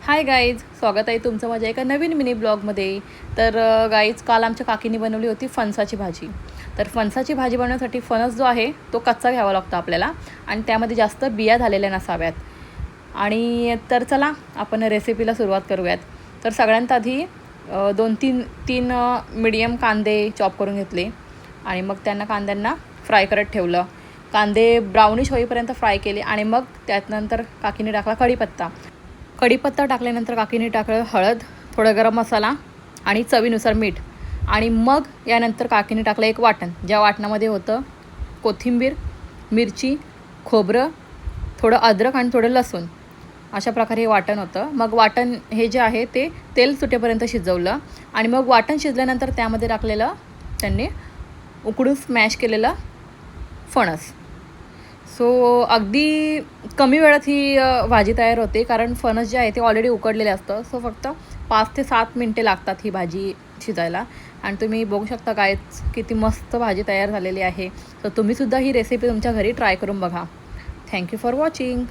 Hi guys, स्वागत आहे तुमचं माझ्या एका नवीन मिनी ब्लॉगमध्ये. तर गाईज, काल आमच्या काकीने बनवली होती फणसाची भाजी. तर फणसाची भाजी बनवण्यासाठी फणस जो आहे तो कच्चा घ्यावा लागतो आपल्याला, आणि त्यामध्ये जास्त बिया झालेल्या नसाव्यात. आणि तर चला आपण रेसिपीला सुरुवात करूयात. तर सगळ्यांत आधी 2-3 मीडियम कांदे चॉप करून घेतले आणि मग कांद्यांना फ्राय करत ठेवलं. कांदे ब्राउनिश होईपर्यंत फ्राय केले आणि मग त्यानंतर काकीने टाकला कढीपत्ता टाकल्यानंतर काकीने टाकलं हळद, थोडा गरम मसाला आणि चवीनुसार मीठ. आणि मग यानंतर काकीने टाकलं एक वाटण, ज्या वाटणामध्ये होतं कोथिंबीर, मिरची, खोबरं, थोडं अद्रक आणि थोडं लसूण. अशा प्रकारे हे वाटण होतं. मग वाटण हे जे आहे ते तेल सुटेपर्यंत शिजवलं आणि मग वाटण शिजल्यानंतर त्यामध्ये टाकलेलं त्यांनी उकडून स्मॅश केलेलं फणस. सो अगदी कमी वेळात ही भाजी तयार होते, कारण फणस जे आहे ते ऑलरेडी उकडलेले असतं. सो फक्त 5 ते 7 मिनटे लागतात ही भाजी शिजायला. आणि तुम्ही बघू शकता काय किती मस्त भाजी तयार झालेली आहे. तर तुम्हीसुद्धा ही रेसिपी तुमच्या घरी ट्राय करून बघा. Thank you for watching.